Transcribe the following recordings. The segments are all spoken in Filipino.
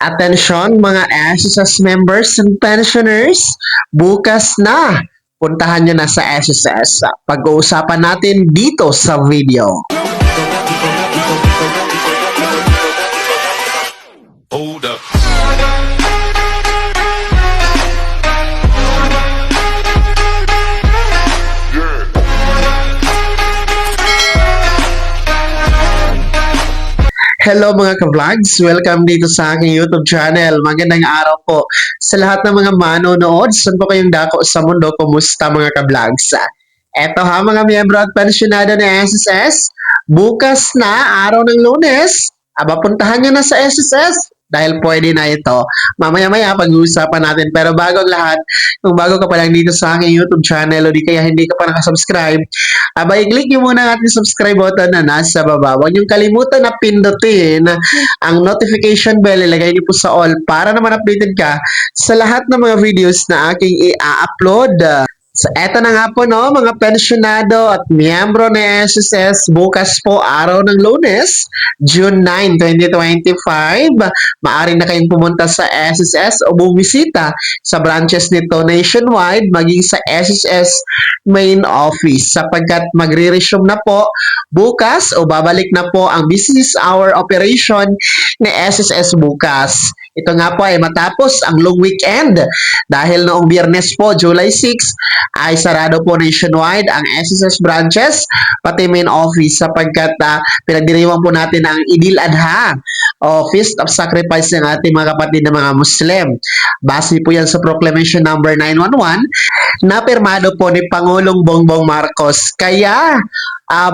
Atensyon mga SSS members and pensioners, bukas na. Puntahan nyo na sa SSS. Pag-uusapan natin dito sa video. Hold up. Hello mga ka-vlogs! Welcome dito sa aking YouTube channel. Magandang araw po sa lahat ng mga manonood. Saan po kayong dako sa mundo? Kumusta mga ka-vlogs? Eto ha mga miyembro at pensyonado ng SSS. Bukas na, araw ng Lunes. Aba, puntahan nyo na sa SSS. Dahil pwede na ito. Mamaya-maya pag-uusapan natin. Pero bago ang lahat, kung bago ka pa lang dito sa aking YouTube channel o di kaya hindi ka pa nakasubscribe, i-click nyo muna ang ating subscribe button na nasa baba. Huwag nyo kalimutan na pindutin ang notification bell. Ilagay nyo po sa all para naman updated ka sa lahat ng mga videos na aking i-upload. So, eto na nga po no, mga pensyonado at miyembro ng SSS, bukas po araw ng Lunes, June 9, 2025. Maaari na kayong pumunta sa SSS o bumisita sa branches nito nationwide, maging sa SSS main office sapagkat magre-resume na po bukas o babalik na po ang business hour operation ni SSS bukas. Ito nga po ay matapos ang long weekend dahil noong Biyernes po, July 6, ay sarado po nationwide ang SSS branches pati main office sapagkat pinagdiriwang po natin ang Idil Adha o Feast of Sacrifice ng ating mga kapatid na mga Muslim. Base po yan sa Proclamation number 911 na pirmado po ni Pangulong Bongbong Marcos. Kaya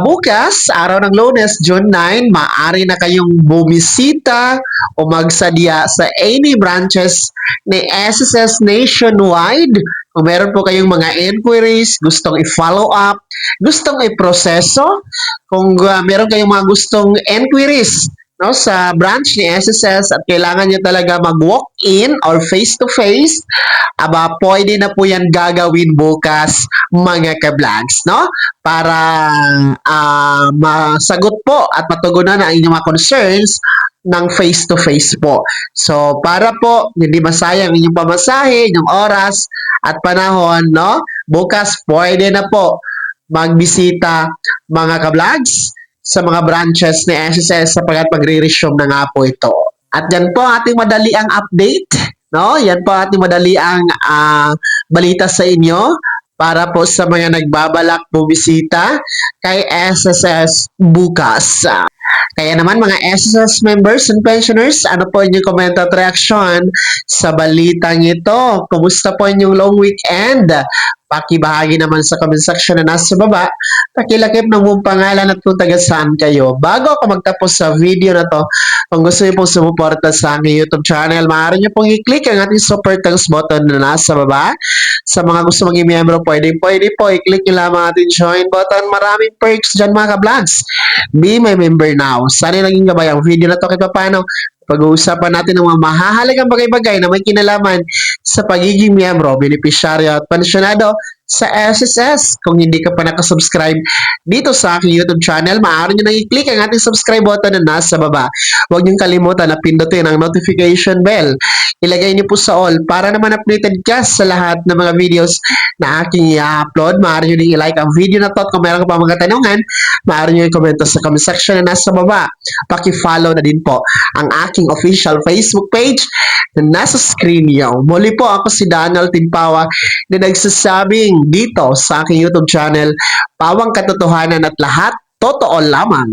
bukas, araw ng Lunes, June 9, maaari na kayong bumisita o magsadya sa any branches ni SSS nationwide. Kung meron po kayong mga inquiries, gustong i-follow up, gustong i-proseso, kung meron kayong mga gustong inquiries no, sa branch ni SSS at kailangan nyo talaga mag-walk-in or face-to-face, aba, pwede na po yan gagawin bukas mga ka-vlogs, no? Para masagot po at matugunan ang inyong mga concerns ng face-to-face po. So, para po hindi masayang inyong pamasahe, inyong oras at panahon, no? Bukas, pwede na po magbisita mga ka-vlogs sa mga branches ni SSS sapagkat magre-resume na nga po ito. At yan po ating madali ang update, no? Yan po ating madali ang balita sa inyo para po sa mga nagbabalak bumisita kay SSS bukas. Kaya naman mga SSS members and pensioners, ano po inyong comment at reaction sa balitang ito? Kumusta po inyong long weekend? Pakibahagi naman sa comment section na nasa baba. Pakilakip ng buong pangalan at kung taga saan kayo. Bago ako magtapos sa video na to, kung gusto niyo pong sumuporta sa aking YouTube channel, maaari niyo pong i-click ang ating super thanks button na nasa baba. Sa mga gusto maging miyembro, pwede po, i-click nyo lamang ating join button. Maraming perks dyan mga ka-vlogs. Be my member now. Sana naging gabay ang video na to kahit paano. Pag-uusapan natin ng mga mahahalagang bagay-bagay na may kinalaman sa pagiging miyembro, benepisyaryo at pensyonado sa SSS. Kung hindi ka pa nakasubscribe dito sa aking YouTube channel, maaari nyo nang i-click ang ating subscribe button na nasa baba. Huwag nyo kalimutan na pindutin ang notification bell. Ilagay niyo po sa all para naman updated ka sa lahat ng mga videos na aking i-upload. Maaari nyo din i-like ang video na to at kung meron ka pa mga tanungan, maaari nyo i-comment sa comment section na nasa baba. Paki-follow na din po ang aking official Facebook page na nasa screen niyo. Muli po ako si Daniel Timpawa na nagsasabing dito sa aking YouTube channel, pawang katotohanan at lahat totoo lamang.